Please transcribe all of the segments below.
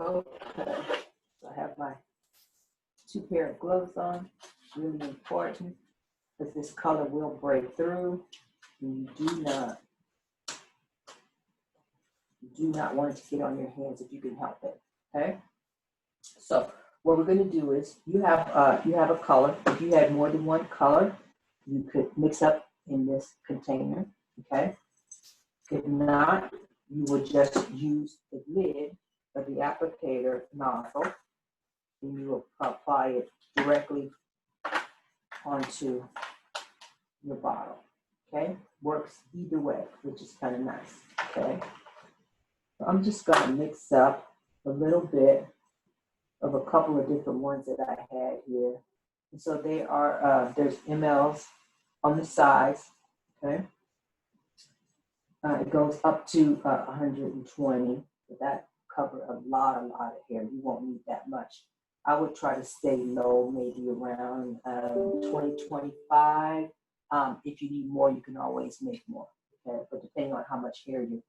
Okay, so I have my 2 pair of gloves on. Really important because this color will break through. And you do not want it to get on your hands if you can help it. Okay. So what we're going to do is you have a color. If you had more than one color, you could mix up in this container. Okay. If not, you would just use the lid of the applicator nozzle, and you will apply it directly onto your bottle. Okay, works either way, which is kind of nice. Okay, so I'm just going to mix up a little bit of a couple of different ones that I had here. And so they are, there's mLs on the sides. Okay, it goes up to 120, but that covers a lot of hair. You won't need that much. I would try to stay low, maybe around 20, 25. If you need more, you can always make more. Okay? But depending on how much hair you're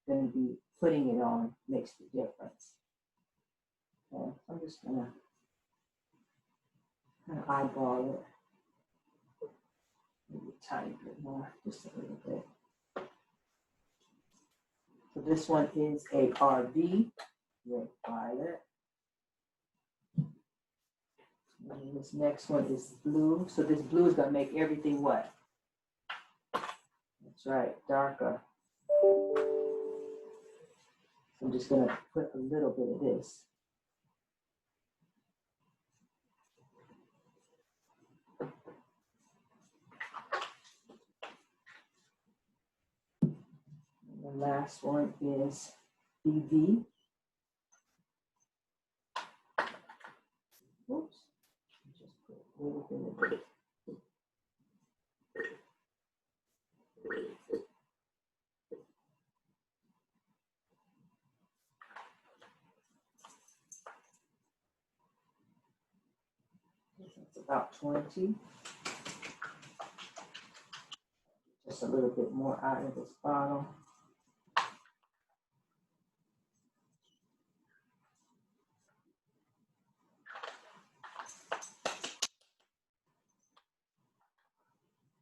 going to be putting it on makes the difference. Okay? I'm just going to kind of eyeball it. Maybe a tiny bit more, just a little bit. So this one is a RV, red violet. And this next one is blue. So this blue is going to make everything what? That's right, darker. So I'm just going to put a little bit of this. And the last one is BV. Oops. Just put a little bit of this. That's about 20. Just a little bit more out of this bottle.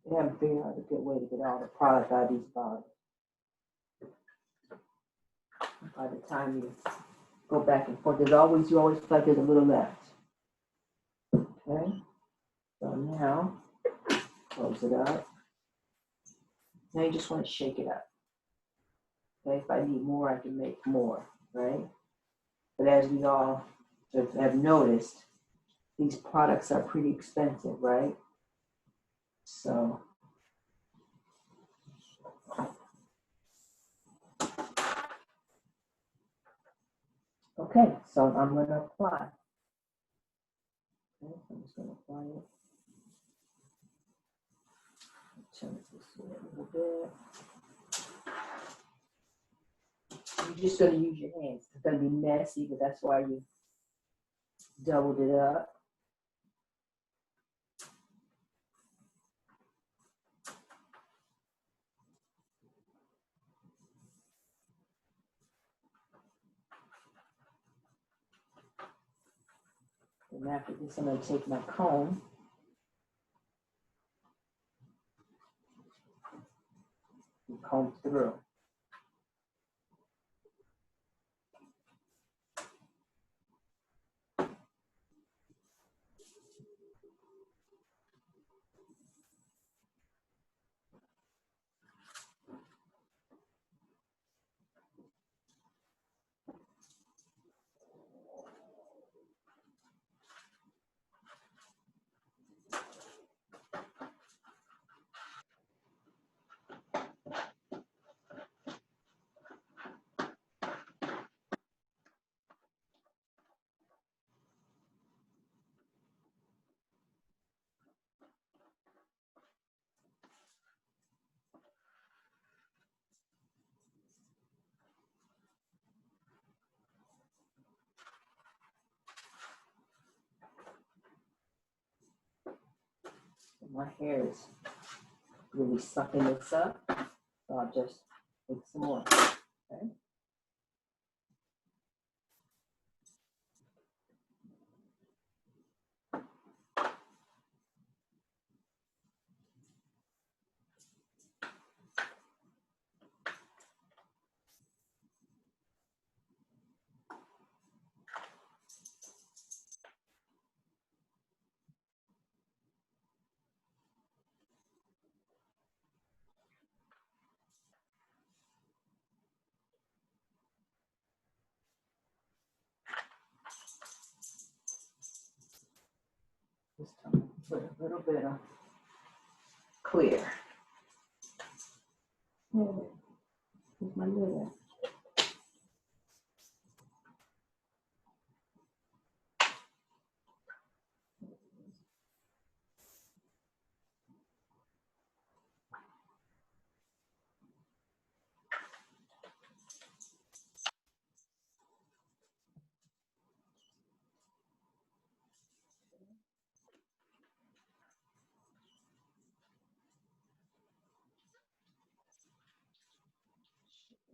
They haven't figured out a good way to get all the product out of these bottles. By the time you go back and forth, you always feel like there's a little left. Okay, so now close it up. Now you just want to shake it up. Okay, if I need more, I can make more, right? But as we all have noticed, these products are pretty expensive, right? So okay, so I'm going to apply. Okay, so I'm just going to apply it. Turn this way a little bit. You're just going to use your hands. It's going to be messy, but that's why you doubled it up. And after this, I'm going to take my comb and comb through. My hair is really sucking this up, so I'll just make some more. Okay. This time, put a little bit of clear. Where's my lid at?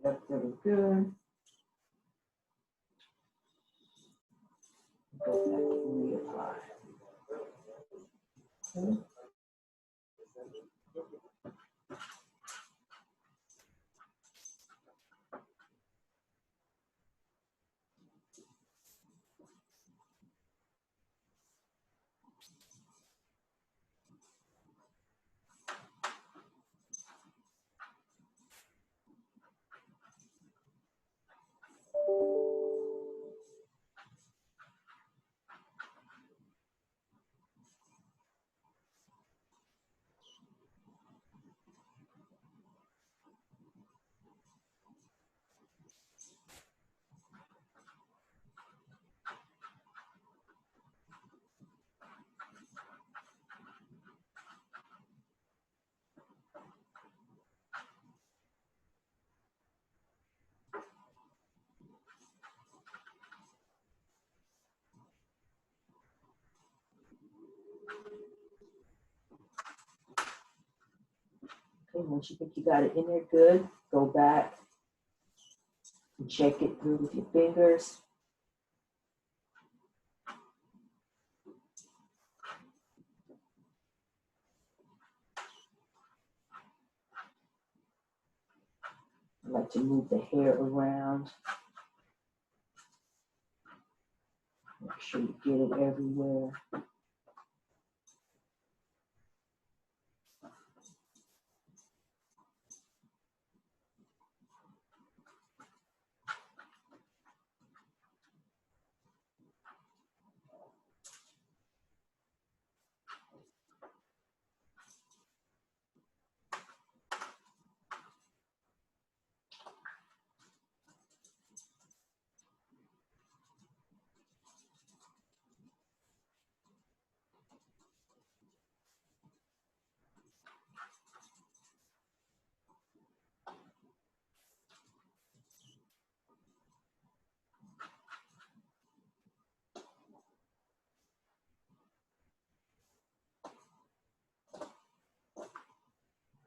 That's really good. Go back and reapply. Okay. Once you think you got it in there good, go back and check it through with your fingers. I like to move the hair around. Make sure you get it everywhere.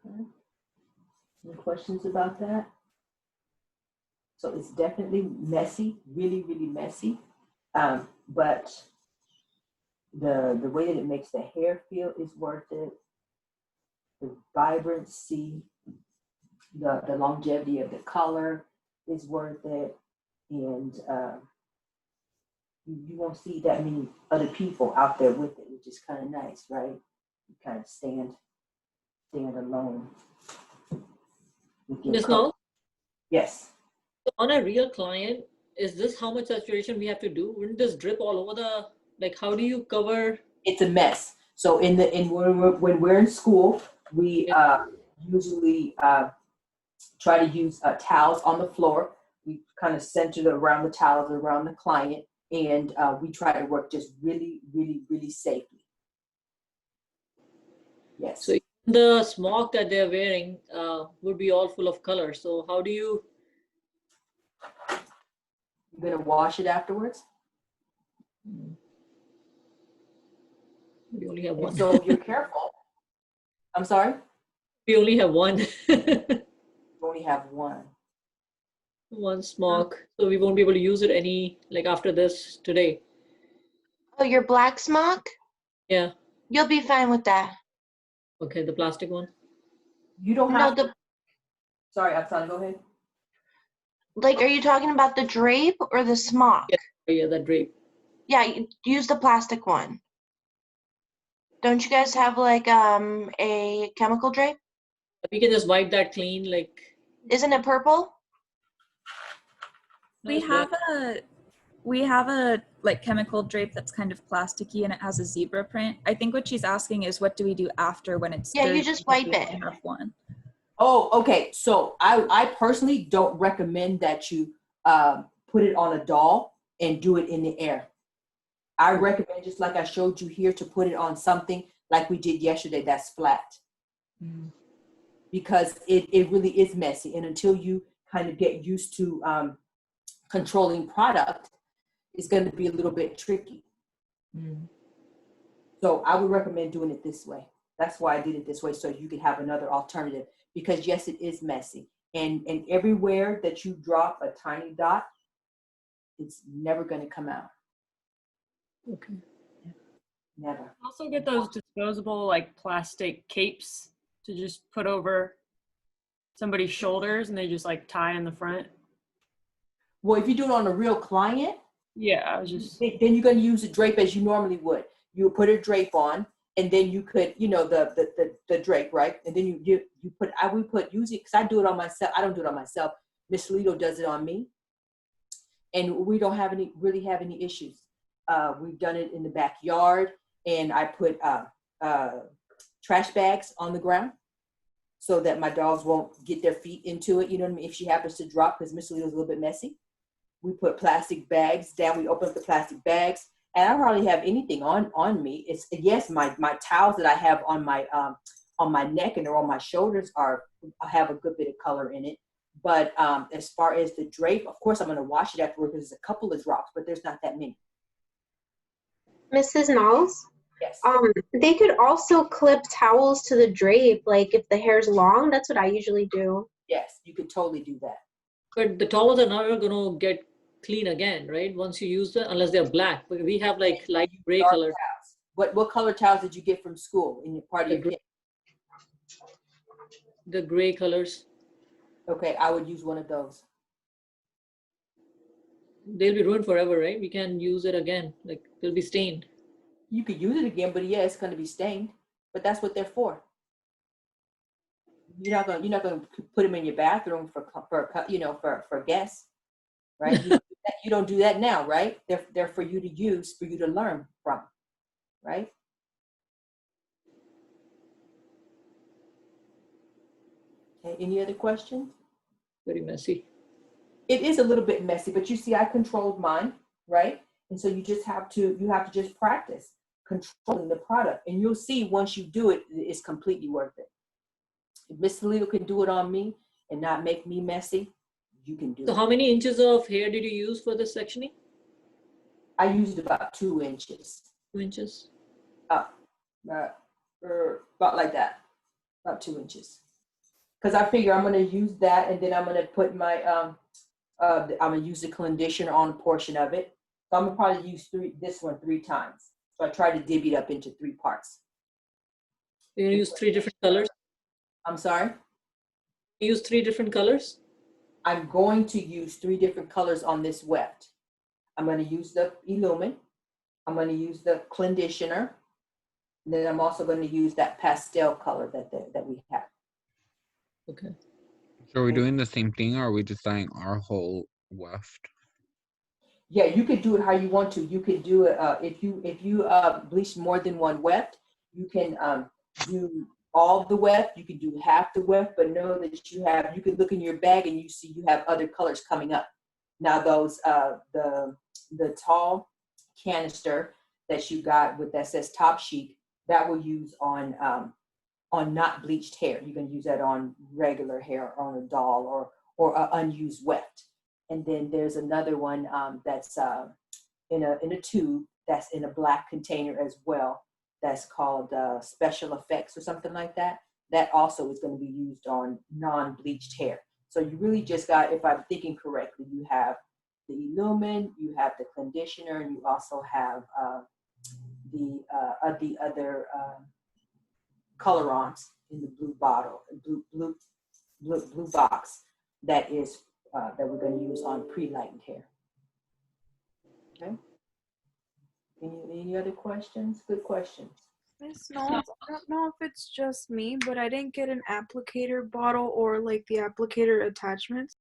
Okay. Any questions about that? So it's definitely messy, really, really messy. But the way that it makes the hair feel is worth it. The vibrancy, the longevity of the color is worth it. And you won't see that many other people out there with it, which is kind of nice, right? You kind of stand alone with your Just color. now, Yes. on a real client, is this how much saturation we have to do? Wouldn't this drip all over the, like, how do you cover? It's a mess. So when we're in school, we usually try to use towels on the floor. We kind of centered around the towels around the client, and we try to work just really, really, really safely. Yes. So the smock that they're wearing would be all full of color. So how do you? You're gonna wash it afterwards. We only have one. And so if you're careful, I'm sorry? We only have one. You only have one. One smock. So we won't be able to use it any, like after this today. Oh, your black smock? Yeah. You'll be fine with that. Okay, the plastic one. You don't No, have to. Sorry, Oksana, go ahead. like, are you talking about the drape or the smock? Yeah, that drape. Yeah, use the plastic one. Don't you guys have like a chemical drape? We can just wipe that clean, like. Isn't it purple? No, it's black. We have a like chemical drape that's kind of plasticky and it has a zebra print. I think what she's asking is what do we do after when it's Yeah, you dirty just if wipe we it. only have one? Oh, okay. So I personally don't recommend that you put it on a doll and do it in the air. I recommend, just like I showed you here, to put it on something like we did yesterday that's flat. Because it really is messy. And until you kind of get used to controlling product, it's going to be a little bit tricky. So I would recommend doing it this way. That's why I did it this way, so you can have another alternative. Because yes, it is messy. And everywhere that you drop a tiny dot, it's never going to come out. Okay. Never. Also get those disposable like plastic capes to just put over somebody's shoulders and they just like tie in the front. Well, if you do it on a real client, Yeah, I was just then you're going to use the drape as you normally would. You put a drape on, and then you could, the drape, right? And then you put, I would put usually, because I do it on myself. I don't do it on myself. Miss Lido does it on me, and we don't really have any issues. We've done it in the backyard, and I put trash bags on the ground so that my dogs won't get their feet into it. You know what I mean? If she happens to drop, because Miss Lido's a little bit messy. We put plastic bags down. We open up the plastic bags, and I don't hardly have anything on me. It's, yes, my towels that I have on my neck and they're on my shoulders have a good bit of color in it. But as far as the drape, of course, I'm going to wash it afterward because there's a couple of drops, but there's not that many. Mrs. Knowles, Yes. they could also clip towels to the drape, like if the hair's long. That's what I usually do. Yes, you could totally do that. But the towels are never going to get clean again, right? Once you use them, unless they're black. But we have like light gray Dark color. towels. What color towels did you get from school in your part of your kit? The gray colors. Okay, I would use one of those. They'll be ruined forever, right? We can use it again. Like they'll be stained. You could use it again, but yeah, it's going to be stained. But that's what they're for. You're not going to put them in your bathroom for guests, right? You don't do that now, right? They're for you to use, for you to learn from, right? Okay, any other questions? Very messy. It is a little bit messy, but you see, I controlled mine, right? And so you have to just practice controlling the product, and you'll see once you do it, it's completely worth it. If Miss Toledo can do it on me and not make me messy, you can do So it. how many inches of hair did you use for this sectioning? I used about 2 inches. 2 inches. About like that, about 2 inches. Because I figure I'm going to use that, and then I'm going to put my, I'm going to use the conditioner on a portion of it. So I'm going to probably use this one 3 times. So I try to divvy it up into 3 parts. You're going to use 3 different colors? I'm sorry? You use 3 different colors? I'm going to use 3 different colors on this weft. I'm going to use the Elumen. I'm going to use the conditioner. And then I'm also going to use that pastel color that we have. Okay. So are we doing the same thing, or are we just dyeing our whole weft? Yeah, you could do it how you want to. You could do it if you bleach more than one weft, you can do all the weft. You can do half the weft, but know that you can look in your bag and you see you have other colors coming up. Now those the tall canister that you got that says Top Chic, that we'll use on not bleached hair. You can use that on regular hair, on a doll, or unused weft. And then there's another one that's in a tube that's in a black container as well. That's called Special Effects or something like that. That also is going to be used on non-bleached hair. So you really just got, if I'm thinking correctly, you have the Elumen, you have the conditioner, and you also have the other colorants in the blue bottle, blue box that we're going to use on pre-lightened hair. Okay. Any other questions? Good questions. Miss Knowles, I don't know if it's just me, but I didn't get an applicator bottle or like the applicator attachments.